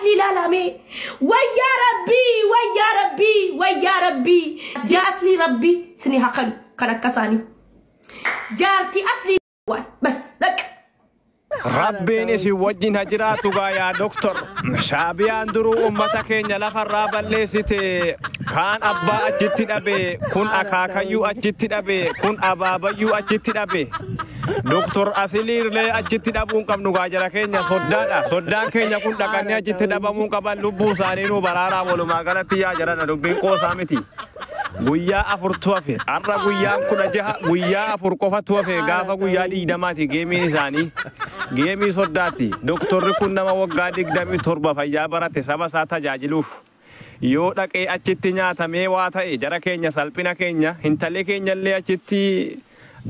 جاسلي لا لامي ويا ربي ويا ربي ويا ربي جاسلي ربي سني هقل كنكساني جارتي أصلي بس لك ربي نسي وجين هجراتو يا دكتور شابيان درو أمتك يلا خراب اللي ستي كان أبا أجتي أبي كن أكاكيو أجتي أبي كن أبابيو أجتي أبي دكتور أسيلير لي أجتي أبون كم نغاجر كينيا سودان كينيا كن دكانيا أجتي أبون كبا لبو سانينو برارا ولو ماغرتي يا جرانا دبين كو سامتي guyyaa afur tuwafe arra guyyaan kudha jaha guyyaa afur qofa tuwafe gaafa guyyaa digdamaati geemiin isaanii geemii soddaatti doktorri kun nama waggaa 27 fayyaa barate saba isaa tajaajiluuf yoo dhaqee achitti nyaatamee waa ta'e jara keenya salphina keenya hintallee keenyallee achitti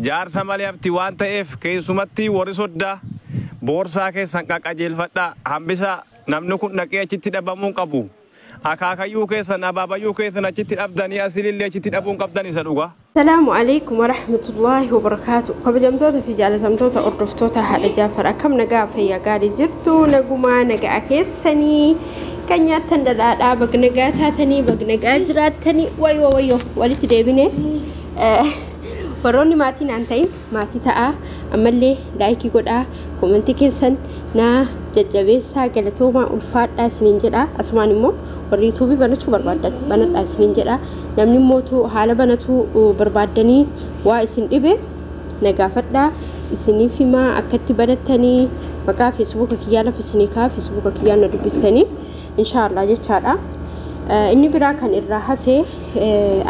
jaarsa malee hafti waan ta'eef keessumatti warri soddaa boorsaa keessan qaqajeelfadhaa hambisa namni kun dhaqee achitti dhabamuun qabu. أكاكيو كيسن أبابيو كيسن أجتي أبداني أسيل اللي أجتي أبون قبضاني سلوغا. السلام عليكم ورحمة الله وبركاته. قبل جمتوتا في جالة جمتوتا أردفتوتا هذا جافر أكم نجا فيا قاري جرتو نجوما نجا كيسني كان يتندى لا بقنجا تاني بقنجا جرات تاني ويو ولي تدبينه وروني ماتي نانتين ماتي تاء أملي لايكي قدا كومنتي كيسن نا ججبيسا قلتوما ألفات سنين جدا أسماني مو وريتوبي بنتو بربادات بنت أسنين جدا نمني موتو حالا بنتو بربادني واسن إبه نقافت دا isini fima akatti badatani maka Facebook kiyala fisini ka Facebook kiyana dubistani inshallah jechaadha inni bira kan irra hafe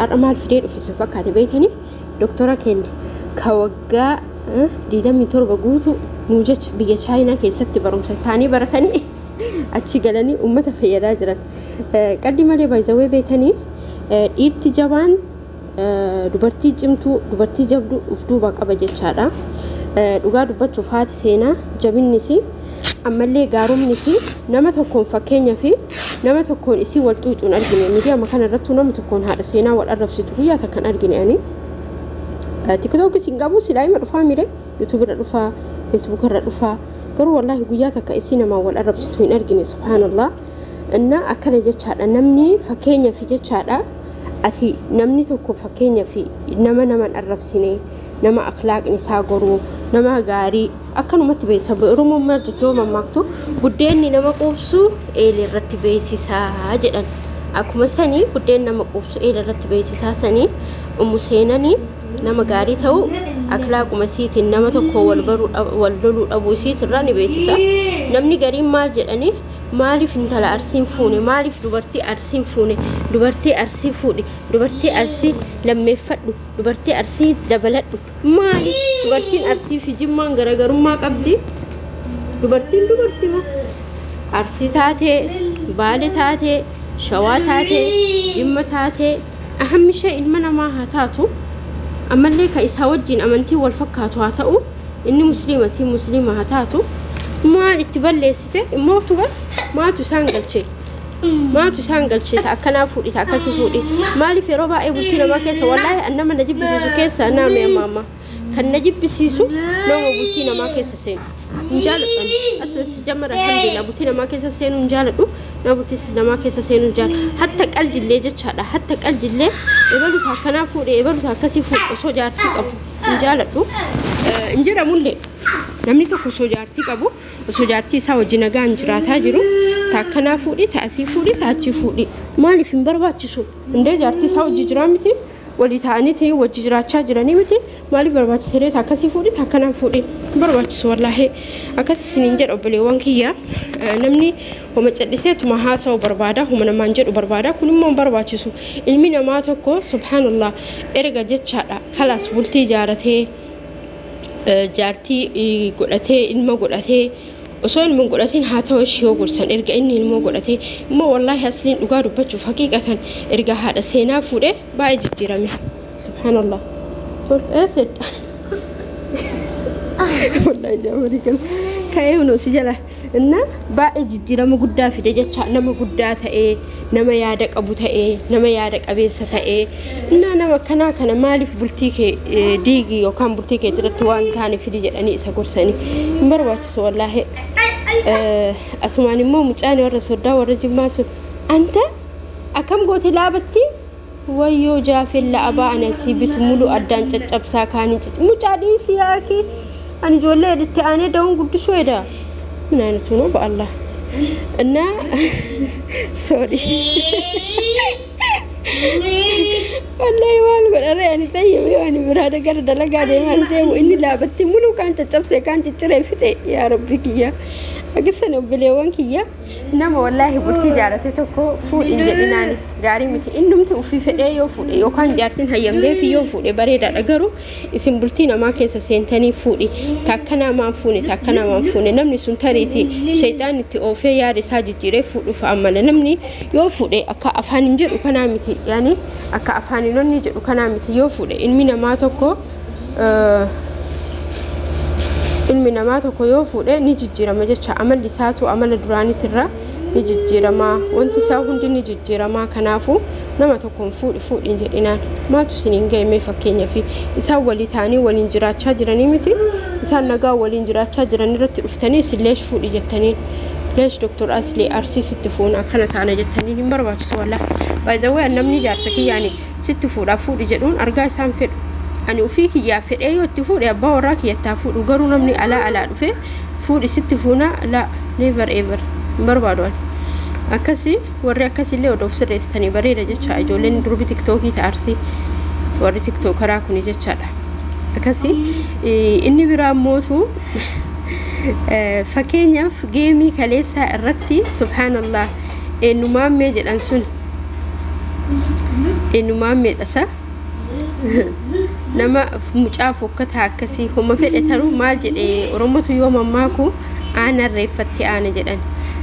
aramal fidee dhufise fakkaate beeytani doktora kenni kawagga diidamii torba guutu nuujach biyya China keessatti barumsa isaanii baratanii achi galanii ummata fayyadaa jiran qaddi malee baay'ee beeytani dhiirti jabaan dubartii cimtuu dubartii jabdu ufduuba qaba jechaadha dhugaa dubbachuuf haati seenaa jabinnisi ammallee gaarumnisi nama tokkoon fakkeenya fi nama tokkoon isii wal xuuxuun argine miidiyaa makana irratti nama tokkoon haadha seenaa wal arrabsitu guyyaa takkan argine ani TikTok isin qabu silaayima dhufaa mire YouTube irra dhufaa Facebook irra dhufaa garuu wallahi guyyaa takka isii nama wal arrabsitu hin argine subhanallah inna akkana jechaadha namni fakkeenya fi jechaadha ati namni tokko fakkeenya fi nama arrabsine nama akhlaaqni isaa goruu nama gaarii akkanumatti beeysa Oromoo marjitoo mammaaktu buddeenni nama quubsu eelee irratti beeysisaa jedhan akkuma sanii buddeen nama quubsu eelee irratti beeysisaa sanii ummu seenanii nama gaarii ta'u akhlaaquma siitiin nama tokko wal loluu dhabuu isiitirraa ni beeksisa namni gariin maal jedhani maaliif intala arsiin fuune maaliif dubartii arsiin fuune dubartii arsii fuudhi dubartii arsii lammeeffadhu dubartii arsii dabaladhu maaliif dubartiin arsii fi jimmaan garagarummaa qabdi dubartiin dubartii arsii taatee baale taatee shawaa taatee jimma taatee ahammi shay ilma namaa haa taatu ammallee ka isaa wajjin amantii wal fakkaatu haa ta'u inni musliima si musliima haa taatu maal itti balleessite immoo maatu isaan galche akkanaa fuudhita akkasi fuudhi maaliif yeroo baay'ee bultii namaa keessa wallahi annama na jibbisiisu keessa naame maama kan na jibbisiisu nama bultii namaa keessa seenu injaaladhan asas jamara alhamdulillah bultii namaa keessa seenu injaaladhu na bultii namaa keessa seenu injaal hatta qalbillee jechaadha hatta qalbillee ebaluta akkanaa fuudhe ebaluta akkasi fuudhu osoo jaartii qabu injaaladhu injira mullee namni tokko osoo jaartii qabu osoo jaartii isaa wajjin nagaan jiraataa jiru taakkanaa fuudhi taasii fuudhi taachi fuudhi maaliif hin barbaachisu indee jaartii isaa wajjin jiraa miti walii ta'anii wajjin jiraachaa jiranii miti maaliif barbaachisee taakkasii fuudhi taakkanaa fuudhi hin barbaachisu wallahi akkas isiniin jedhu obboleewwan kiyya namni homa calliseetuma haasa'u barbaada homa namaan jedhu barbaada kun immoo hin barbaachisu ilmi namaa tokko subhanallah erga jechaadha kalaas bultii jaaratee jaartii godhatee ilma godhatee osoo ilma godhatiin haa ta'u ishee gorsan erga inni ilma godhatee immoo wallahi asliin dhugaa dubbachuuf haqiiqatan erga haadha seenaa fuudhee baay'ee jijjiirame subhanallah eesedha wallahi jaamari kan ka'ee hunoo si jala inna baay'ee jijjiirama guddaa fide jecha nama guddaa ta'ee nama yaada qabu ta'ee nama yaada qabeessa ta'ee inna nama kana maaliif bultii kee diigi yookaan bultii kee irratti waan taane fidi jedhanii isa gorsanii hin barbaachisu wallahi asumaan immoo mucaan warra soddaa warra jimmaa sun anta akam goote laabatti wayyoo jaafella abaa anasi bitu mulu addaan caccabsaa kaanii mucaa dhiisii yaaki ani ijoollee itti aanee da'uun guddisuu eda ምን አይነቱ ነው በአላህ እና ሶሪ والله والله قال يعني طيب يعني برا قال دلقا دي ما دي واني لابتي منو كانت تطبسي كانت تشري فتي يا ربي كيا اقسنوا بليوان كيا انما والله قلت جارتي تكو فود انجليناني جاري متي انم توفي فدي يو فود يو كان جارتين هيم دي في يو فود بريدا دغرو اسم بلتينا ما كيس سنتني فودي تاكنا ما فوني نمني سنتريتي شيطان تي اوفي يا رساجي جيري فود فامل نمني يو فودي اكا افان انجل كنا متي يعني akka afaaninoonni jedhu kana miti yoo fuudhe ilmi namaa tokko yoo fuudhe ni jijjiirama jecha amalli isaatu amala duraanitirra ni jijjiirama wanti isaa hundi ni jijjiirama kanaafu nama tokkoon fuudhin jedhinaan maatu siniin ga'ee fakkeenya fi isaan walii taanii waliin jiraachaa jiranii miti isaan nagaa waliin jiraachaa jiran irratti dhuftanii silleesh fuudhi jettanii ليش دكتور أصلي أرسي ستفون أكلت أنا جتني نمبر ولا بايزوي أنمني جالسة يعني ستفون أفود يجدون أرجع سامفر أنا وفيك يا فر أيوة تفود يا باوراك يتافود وقرون نمني على في فود ستفونا لا never ever نمبر ولا أكسي وري أكسي اللي ودوف سر استني بريرة جتشا جولين دروبي تيكتوكي تأرسي وري تيكتوك راكوني جتشا أكسي إني برا موتو فكينيا في جيمي كليسا الرتي سبحان الله إنه ما ميجد أنسون إنه ما ميجد أسا نما مجافو كتها كسي هم في الاترو ماجد رمتو يوم ماكو أنا ريفتي أنا جدًا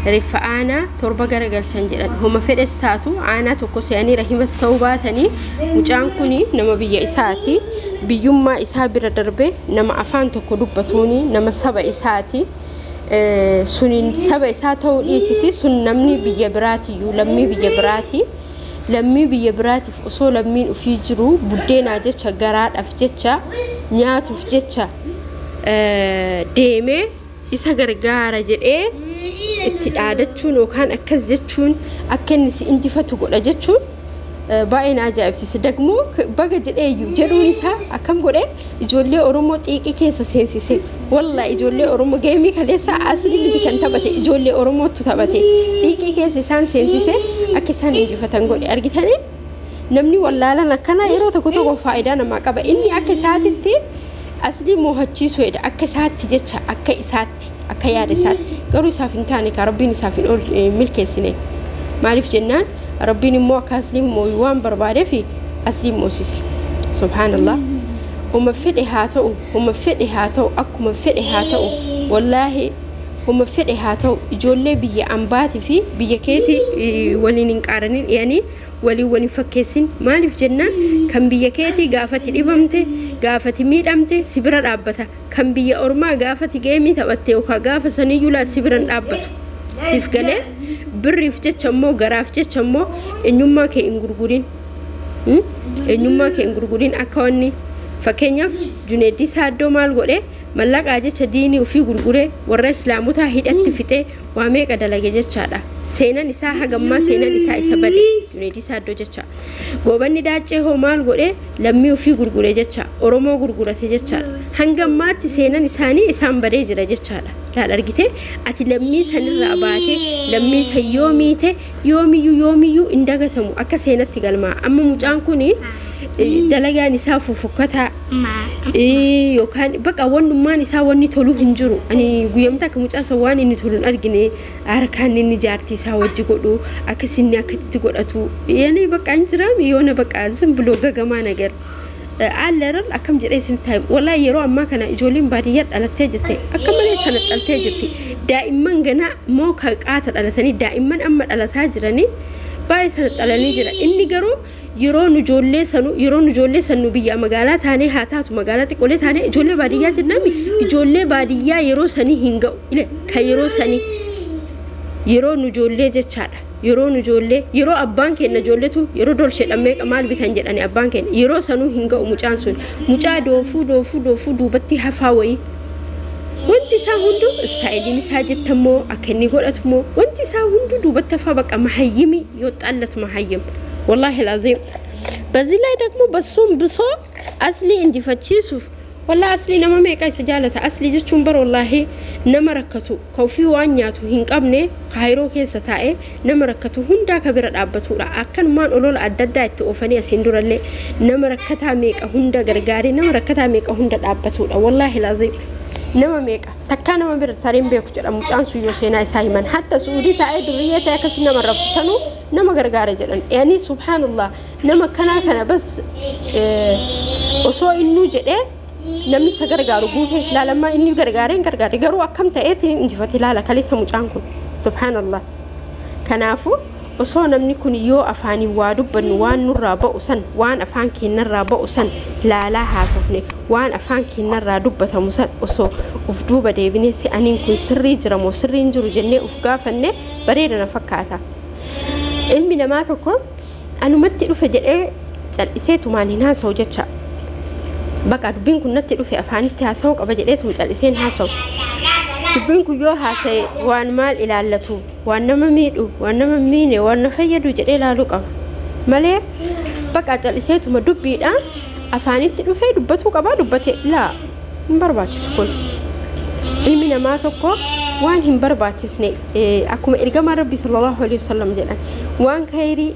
ريف أنا تربة جرجل شنجرا هم في الساتو أنا تقص يعني رحمة الصوباتني مجانكوني نما بيجي إساتي بيوم ما إسحاب الدربة نما أفان تقولوا بتوني نما سبع إساتي سنين سبع إساتو إيستي سن نمني بيجبراتي يلمي بيجبراتي لمي بيجبراتي في أصول لمين وفي جرو بدين أجتشا جرات أفجتشا نيات أفجتشا ديمه إسا غرغارة جرئي اتدادتشون وكان أكز جتشون أكنسي انتفتو قولا جتشون باين عجائب سيسدقمو بقى جرئي جرون إسا أكم قولي إجولي أورمو تيكي كيسا سينسيسي والله إجولي أورمو جيمي كاليسا أصلي بدي كان تبتي إجولي أورمو تتبتي تيكي كيسا سان سينسيسي أكسان انجفتان قولي أرغتاني نمني والله لنا كان يرو تكتو فائدانا ما قبا إني أكساتي أصلي موهتشي سويد أكساتي جتشا أكساتي أكياد ساتي قالوا سافين تاني كربيني سافين أول ملك سنة معرف جنان ربيني مو كاسلم مو يوان بربادة في أسلم موسيس سبحان الله هم فدي هاتو أكو مفدي هاتو والله هم فدي هاتو جولة بيجي أنباتي في بيجي كيتي ولين كارنين يعني ولي فكيسين مالف جنان كم بيجي كيتي قافتي إبامتي قافتي ميد أمتي سبرا رابطة كم بيجي أورما قافتي جيمي تبتي وكا قافة سنيجولا سبرا رابطة سيف قلة بريف جتشمو غراف جتشمو إنما كإنغرغورين أكوني فكينياف جنيدي سادو مال غوري ملاك آجي چديني وفي غرغوري ورا إسلامو تا هيد اتفتي واميك أدلغي جتشادا سينا نساء هغما سينا نساء إسابدي جنيدي سادو جتشا غوباني داچه هو مال غوري لمي وفي غرغوري جتشا أورومو غرغورتي جتشا هنغمات سينا نساني إسام بدي جرا جتشادا لا لرغيته أتي لمي سنر راباتي لمي سيوميته يوميو اندغتمو أكا سينا تغلما أما مجانكوني دلغا نساء ففكتا يوكان بقى ونما نساء وني تولو هنجرو أني قيامتا كمجان سواني نتولون أرغني أركان نجارتي ساوجي قدو أكا سيني أكا تقودتو يعني بقى انجرام يونا بقى زنبلو غغما نغير على أكم جري سنتايم ولا يروى ما كان يجولين باريات على تيجتي أكمل سنة على تيجتي دائما جنا مو كقاتل على ثاني دائما أما على تاجرني باي سنة على نجرة إني جرو يرون جولة سنو بيا مقالات هاني هاتات مقالات كلها هاني جولة باريات النامي جولة باريا يرو سني هنجو إله كيرو سني يرون جولة جتشارة يرون جولة يرو أبان كنا جولته يرو دول شيء أميك أمال بتنجر أنا أبان كن يرو سنو هنجا ومجانسون مجا دوفو دوبتي هفاوي wanti isaa hundu istaayiliin isaa jettammoo akka inni godhatmoo wanti isaa hundu duubatti hafaa baqa mahayyimi yoo xallat mahayyim wallahi laazim በዚህ ላይ ደግሞ በሱም ብሶ አስሊ እንዲፈቺሱፍ والله أصلي نما ميقا سجالة أصلي جتشون بر والله نما ركتو كوفي وانياتو هنقبني خيرو كيسة تائي نما ركتو هندا كبير الأبتو لا أكن مان أولول أددا يتوفني أسندور اللي نما ركتها ميقا هندا غرغاري نما ركتها ميقا هندا الأبتو لا والله العظيم نما ميقا تكانا ما بير تارين بيكو جرى مجانسو يوسينا سايمان حتى سعودي تائي درية تاكسي نما رفسانو نما غرغاري جران يعني سبحان الله نما كنا بس وصو إنو جده namni isa gargaaru guute laalama inni gargaareen gargaare garuu akkam ta'eetiin injifati laala kaleessa mucaan kun subhanallah kanaafu osoo namni kun yoo afaanii waa dubbannu waan nurraa ba'u san waan afaan keenyarraa ba'u san laalaa haasofne waan afaan keenyarraa dubbatamu san osoo uf duuba deebinee si aniin kun sirrii jira moo sirrii hin jiru jennee uf gaafanne bareeda na fakkaata ilmi namaa tokko anumatti dhufe jedhee cal'iseetumaan hin haasa'u jecha بقى دبين كنا نتلو في أفاني تهاسو قبل جليت متلسين هاسو دبين كيو هاسي وان مال إلى اللتو وان نمميدو وان نمميني وان نفيدو جلي لا لقى مالي بقى جلسيتو مدبي دا أفاني تلو في دبتو قبل دبتي لا مبرباتي سكول المنا ما تقو وان هم برباتي سني أكو إرقام ربي صلى الله عليه وسلم جلان وان كيري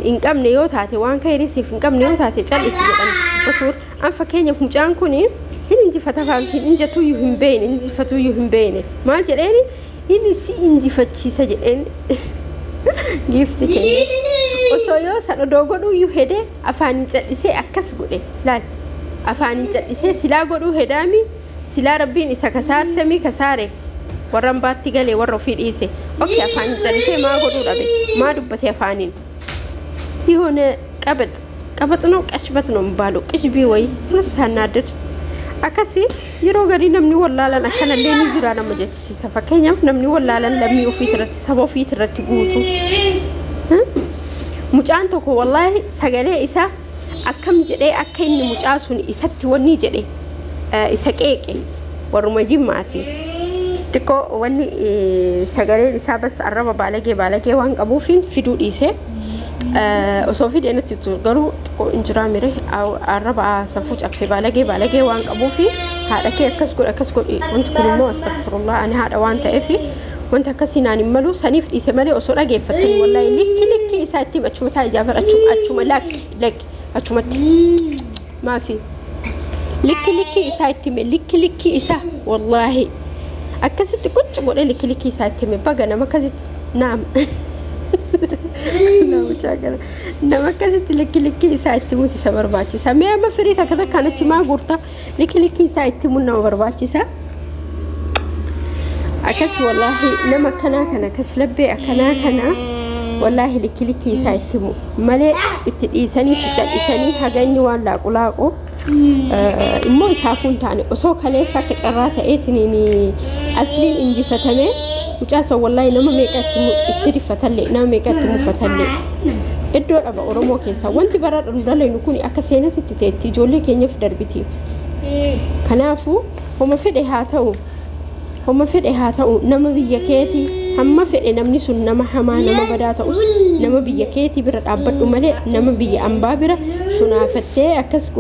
إن كم نيوتاتي وان كيري سيف إن كم نيوتاتي جالس جدا بطور أم فكيني في مجان كوني هن إنتي فتافهم في إنجا تو يهم بين إنجا فتو يهم بين ما جلاني هن سي إنجا فتشي سجلين gift كيني وسويو سانو دوغو يهدي أفاني جالسي أكس غودي لا أفاني جالسي سلا غودو هدامي سلا ربين إسا كسار سمي كساري ورم باتي غالي ورفيد إيسي أوكي أفاني جالسي ما غودو ربي ما دبتي أفانين يهون قبط نو قشبت نو مبالو قشبي وي نص هنادر أكاسي يرو غري نمني والله لنا كان اللي نجرا لما جت سيسا فكين نمني والله لنا لمي وفيترت سبو فيترت قوتو مجانتوكو والله سغالي إسا أكم جدي أكين مجاسون إسا توني جدي إسا كيكي ورمجي ماتي تكو واني سغالي إسا بس الربا بالغي وان قبوفين فيدو إيسي وصوفي دينا تتوغرو تكو انجرا ميري أو الربع سفوج أبسي بالغي وان قبوفي هذا كي أكسكور وانت كل مو استغفر الله أنا هذا وان تأفي وانت كسيناني ملو سنيف إيسي مالي أصور أجيب فتن والله لكي إيسا أتيم أتشمتها جافر أتشم لك أتشمتي ما في لكي إيسا أتيم لكي إيسا والله أكسيت كنت أقول لكي إيسا أتيم بقى أنا ما كسيت نعم لا مشاكل إنما كذا لكي ساعتي موتي سبر باتي سا ما فريتها كذا كانت ما قرطة لكي ساعتي منا وبرباتي سا أكس والله لما كنا كشلبي كنا والله لكي ساعتي مو ملء إساني تجال إساني هجاني ولا قلاقو إمو يسافون تاني أسوق عليه ساكت أراتا إتنيني أصلي إنجي فتنة وجاسا والله نما ميقاتمو اتري فتلي نما ميقاتمو فتلي الدور أبا أورمو كيسا وانت براد رمضالي نكوني أكسينة تتتي جولي كينيا في دربتي كنافو هما فد إهاتاو نما بيكيتي هما فد نمني سن نما هما نما بداتاوس نما بيكيتي براد أباد أمالي نما بي أمبابرا سنافتي أكس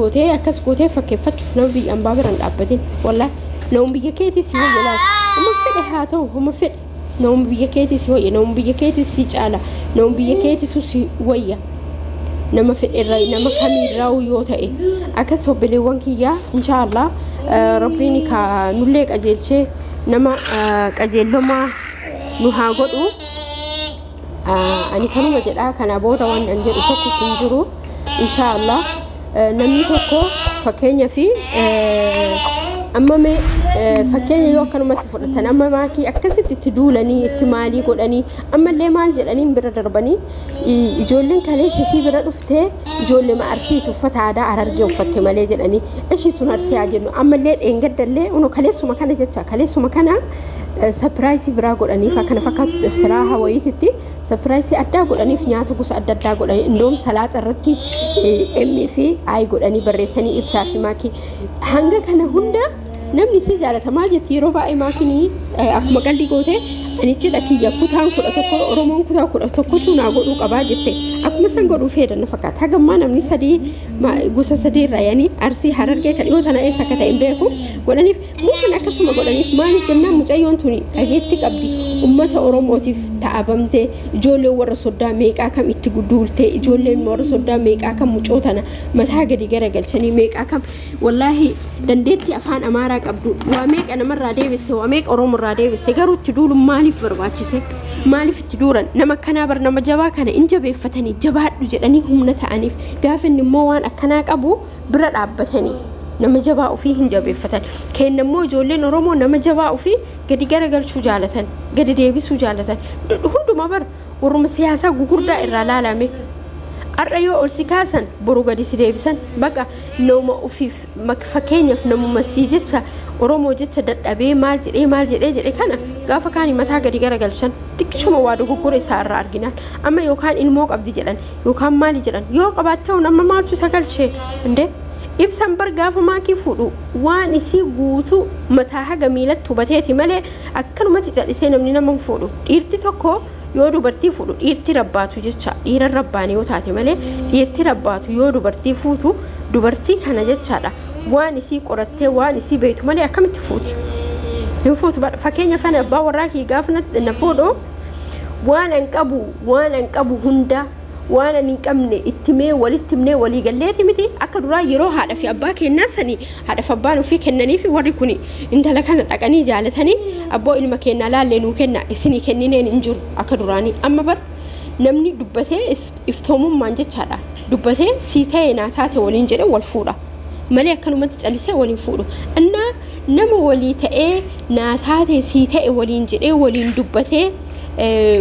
قوتي فكيفتش نما بي أمبابرا أبادين والله نوم بيكيتي سيوي يلاد هما فد إهاتاو هما فد نوم بيكيتي سوية نوم بيكيتي سيجالا نوم بيكيتي تسوية نما في الرأي نما كمي راو يوتاي أكسو بليوانكيا إن شاء الله ربيني كنوليك أجيلشي نما أجيلو ما نهاغدو أني كانوا مجرعا كان أبودا وان أنجر أسوكو سنجرو إن شاء الله نمي توكو فكينيا في أما مي فكيني يو كانوا متفرطان أما ماكي أكسد تدولني اتمالي قولني أما اللي ما جلني برد ربني يجولن كلي سيسي برد أفته يجول ما أرسي تفت عدا عررجي وفت مالي جلني إيش سنرسي عجبني أما اللي إنجد اللي إنه كلي سو مكانه جتة كلي سو مكانه سبرايسي برا قولني فكان فكرت استراحة ويتتي سبرايسي أدا قولني في نياتو قص أدا قولني إنهم صلاة الرتي أمي في أي قولني بريسني إبسافي ماكي هنگا كان هندا namni si jaalata maal jetti yeroo baay'ee maakinii akkuma qalbii goote anichi dhakiyya kutaan 11 oromoon kutaa 11 naa godhuu qabaa jette akkuma san godhuu feedan fakkaata hagammaa namni sadii gosa sadii irraa yani arsii harargee kan dhiyoo tana eessa akka ta'e hin beeku godhaniif mungkin akkasuma godhaniif maaliif jennaan mucayyoon tuni dhageetti qabdi ummata oromootiif ta'abamte ijoollee warra soddaa meeqaa kam itti gudduulte ijoolleen warra soddaa meeqaa kam mucoo tana mataa gadi garagalchanii meeqaa kam wallaahi dandeetti afaan amaaraa qabdu waa meeqa namarraa deebiste waa meeqa oromoorraa deebiste garuu itti duulu maaliif barbaachise maaliif itti duuran nama kanaa bar nama jabaa kana injabeeffatanii jabaadhu jedhanii humna ta'aniif gaafa inni immoo waan akkanaa qabu bira dhaabbatanii nama jabaa ofii hin jabeeffatan kennammoo ijoolleen oromoo nama jabaa ofii gadi garagalchuu jaalatan gadi deebisuu jaalatan hunduma bar warruma siyaasaa gugurdaa irraa laalame arra yoo ol si kaasan boru gadi si deebisan baqa nama ofiif fakkeenyaaf namuma sii jecha oromoo jecha dadhabee maal jedhee kana gaafa kaani mataa gadi garagalchan xiqqishuma waa dogoggora isaa irraa arginaan amma yookaan ilmoo qabdi jedhan yookaan maali jedhan yoo qabaattee nama maaltu sagalchee indee ibsan bar gaafa maakii fuudhu waan isii guutuu mataa haga miilatti hubateeti malee akkanumatti callisee namni nama fuudhu dhiirti tokko yoo dubartii fuudhu dhiirti rabbaatu jecha dhiira rabbaanii yoo taate malee dhiirti rabbaatu yoo dubartii fuutu dubartii kana jechaadha waan isii qorattee waan isii beektu malee akkamitti fuuti hin fuutu fakkeenya fana abbaa warraa kii gaafa na fuudhu waan an qabu hunda waan ani qabne ittimee walittimnee walii galleeti miti akka duraa yeroo haadha fi abbaa kennaa sanii haadha fi abbaan ofii kennanii fi warri kuni intala kana dhaqanii jaalatanii abboo ilma kennaa laallee nuu kenna isinii kennineen hin jiru akka duraanii amma bar namni dubbatee iftoomummaan jechaadha dubbatee sii ta'e naa taate waliin jedhe wal fuudha malee akkanumatti callisee waliin fuudhu innaa nama walii ta'ee naa taate sii ta'e waliin jedhee waliin dubbatee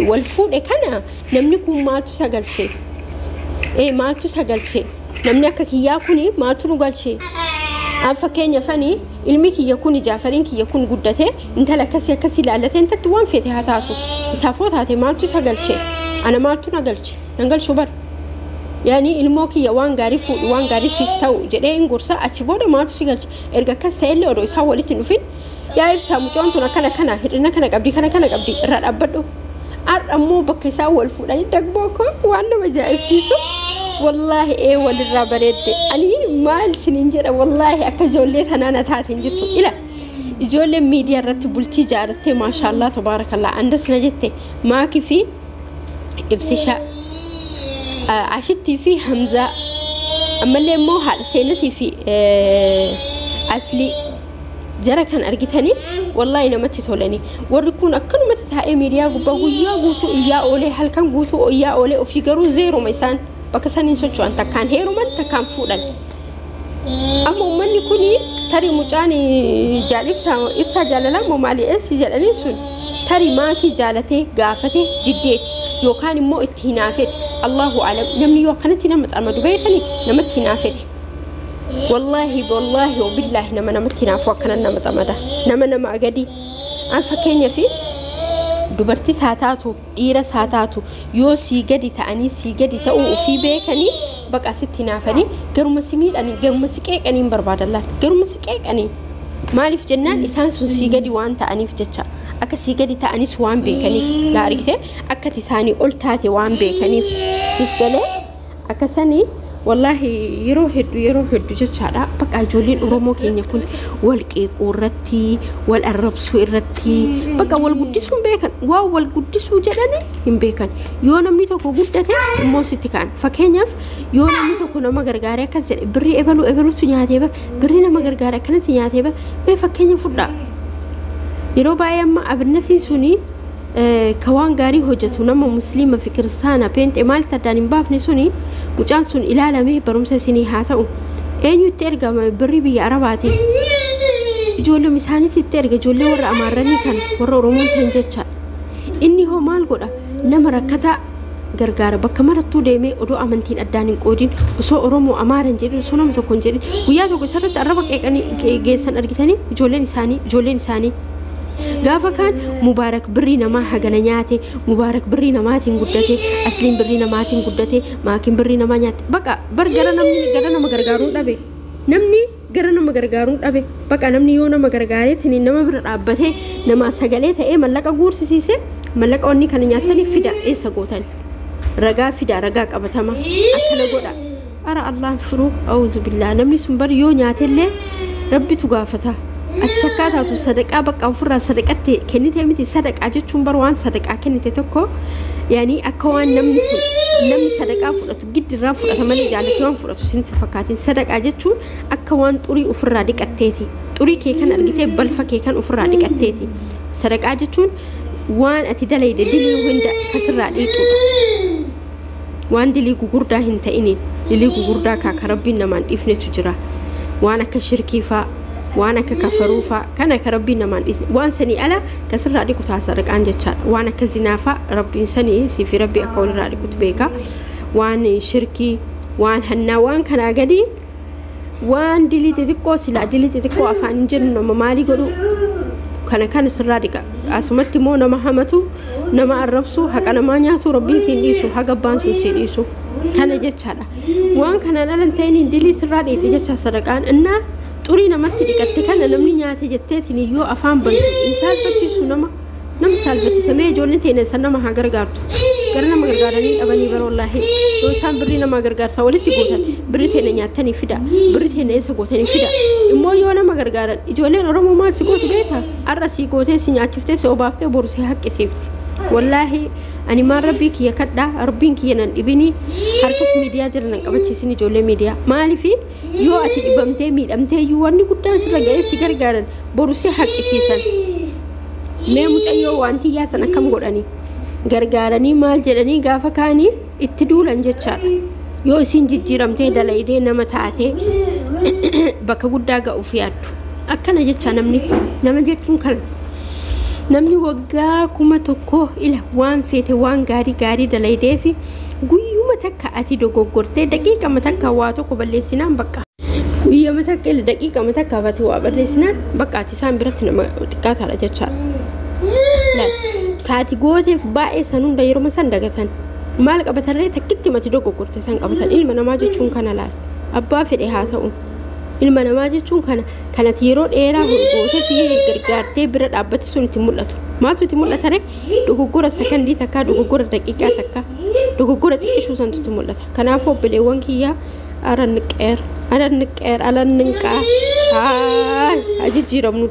wal fuudhe kana namni kun maaltu sagalchee maaltu sagalchee namni akka kiyyaa kuni maaltu nu galchee an fakkeenya fani ilmi kiyya kun jaafariin kiyya kun guddate intala akkasii ilaallatee intatti waan feete haa taatu isaafoo taate maaltu sagalchee ana maaltu na galche nan galchu bar yaani ilmoo kiyya waan gaarii fuudhu waan gaarii siif ta'u jedhee hin gorsa achi booda maaltu si galche erga akkas ta'ellee odoo isaa walitti dhufin yaa ibsaa mucoon tun akkana hidhina kana qabdi irraa dhaabbadhu ar'ammoo bakka isaa wal fuudhanii dagmoo koo waan nama ajaa'ibsiisu wallaahi walirraa bareedde ani maal siniin jedha wallaahi akka ijoollee tanaan taateen jirtu ila ijoollee miidiyaa irratti bultii jaarattee maashaallah tabaarakallaa andas na jette maakii fi ibsisha ashittii fi hamzaa ammallee immoo haadha seenatii fi aslii jara kan argitanii wallahi namatti tolani warri kun akkanumatti taa'ee miidiyaa gubbaa guyyaa guutuu iyyaa oolee halkan guutuu iyyaa oolee ofii garuu zeeroma isaan bakka saniin socho'an takkaan heeruman takkaan fuudhan amma uummanni kuni tarii mucaan ibsaa jaalalaa moo maali eessi jedhanii sun tarii maatii jaalatee gaafatee diddeeti yookaan immoo itti hinaafeeti Allahu a'lam namni yoo akkanatti nama xamadu beekanii namatti hinaafeeti wallahi wabillahi namatti hinaafu akkana nama xamada nama agadi an fakkeenya fi dubartii saataatu dhiira saataatu yoo sii gadi ta'anii sii gadi ta'uu ofii beekanii baqa sitti hinaafanii garuma si miidhanii garuma si qeeqanii barbaadallaan garuma si qeeqanii maaliif jennaan isaan sun sii gadi waan ta'aniif jecha akka sii gadi ta'anis waan beekaniif la argite akka isaanii ol taate waan beekaniif siif galee akkasanii wallahi yeroo hedduu jechaadha bakka ijoolleen oromoo keenya kun wal qeequu irratti wal arrabsuu irratti bakka wal guddisuu beekan waa wal guddisuu jedhanii hin beekan yoo namni tokko guddate immoo sitti kaan fakkeenyaaf yoo namni tokko nama gargaaree akkas jedhe birrii ebaluutu nyaatee birrii nama gargaaree akkanatti nyaatee mee fakkeenya fudhaa yeroo baay'ee amma abinnatiin suni ka waan gaarii hojjetu nama musliima fi kiristaana peente maal taddaan hin baafne suni mucaan sun ilaalamee barumsa isinii haa ta'u eenyutti ergama birrii biyya arabaati ijoollee isaaniitti itti erga ijoollee warra amaaranii kan warra oromoon ta'an jecha inni hoo maal godha nama rakkataa gargaara bakka marattuu deemee odoo amantiin addaan hin qoodin osoo oromoo amaaran jedhin osoo nama tokko hin jedhin guyyaa tokko isarratti arraba qeeqanii geessan argitanii ijoolleen isaanii gaafa kaan mubaarak birrii namaa hagana nyaate mubaarak birrii namaatiin guddate asliin birrii namaatiin guddate maakiin birrii namaa nyaate baqa bar gara nama gargaaruu dhabe namni gara nama gargaaruun dhabe baqa namni yoo nama gargaareetiin nama bira dhaabbatee nama sagalee ta'ee mallaqa guursisiise mallaqa onni kan nyaatanii fida eessa gootan ragaa fida ragaa qabatama akkana godha ara Allaan furu auzu billah namni sun bar yoo nyaatellee rabbitu gaafata ati takkaataatu sadaqaa bakka ofirraa sadaqatte kennite miti sadaqaa jechuun bar waan sadaqaa kennite tokko yaani akka waan namni sadaqaa fudhatu giddirraa fudhata malee jaallatee waan fudhatu sinti fakkaatin sadaqaa jechuun akka waan xurii ofirraa dhiqatteeti xurii kee kan argitee balfa kee kan ofirraa dhiqatteeti sadaqaa jechuun waan ati dalayde dilii hunda kasirraa dhiituudha waan dilii gugurdaa hin ta'iniin dilii gugurdaa ka rabbiin namaan dhiifnetu jira waan akka shirkii faa waan akka kafaruu faa kan akka rabbiin namaan dhiisne waan sanii ala kasirraa dhiqu sadaqaan jechaadha waan akka zinaa faa rabbiin sanii siifi rabbii akka walirraa dhiqutu beeka waan shirkii waan hannaa waan kanaa gadi waan dilii xixiqqoo silaa dilii xixiqqoo afaan hin jennu nama maalii godhu kana sirraa dhiqa asumatti immoo nama hamatu nama arrabsu haqa namaa nyaatu rabbiin siin dhiisu haga abbaan sun siin dhiisu kana jechaadha waan kana dhalan ta'in dilii sirraa dhiite jecha sadaqaan innaa xurii namatti dhiqatte kana namni nyaate jetteetiin yoo afaan bantu insaalfachiisu nama saalfachisa mee ijoolleen teene san nama haa gargaartu gara nama gargaaranii dhabanii bara wallaahi yoo isaan birrii nama gargaarsaa walitti gootan birrii teene nyaatanii fida birrii teene eessa gootanii fida immoo yoo nama gargaaran ijoolleen Oromoo maal si gootu beekta har'a si gootee si nyaachiftee si obaaftee boru si haqqisiifti wallaahi ani maan rabbii kiyya kadhaa rabbiin kiyya nan dhibini harkas miidiyaa jira nan qabachiisin ijoollee miidiyaa maaliif yoo ati dhibamtee miidhamtee iyyuu wanni guddaan sirra ga'ee si gargaaran boru si haqqisiisan mee mucayyoo wanti yaasan akkam godhanii gargaaranii maal jedhanii gaafa kaanii itti duulan jechaadha yoo isin jijjiiramtee dalaydee nama taatee bakka guddaa ga'uuf yaaddu akkana jecha nama jechuun kan namni waggaa 1,000 ila waan feete waan gaarii dalaydee fi guyyuma takka ati dogoggortee daqiiqama takka waa tokko balleessinaan bakka guyyuma takka ila daqiiqama takka ati waa balleessinaan bakka ati isaan biratti nama xiqqaataadha jechaadha taati gooteef baay'ee san hunda yeroo san dagatan maal qabatarree takkitti mati dogoggorte san qabatan ilma namaa jechuun kana laal abbaa fedhe haa ta'u ilma namaa jechuun kanati yeroo dheeraa gootee fi gargaartee bira dhaabbatti sun itti mul'atu maaltu itti mul'atare dogoggora sakandii takka dogoggora daqiiqaa takka dogoggora xiqqishuu santu itti mul'ata kanaafuu obboleewwan kiyyaa aran niqqeer alan ninqaa haa jijjiiramnu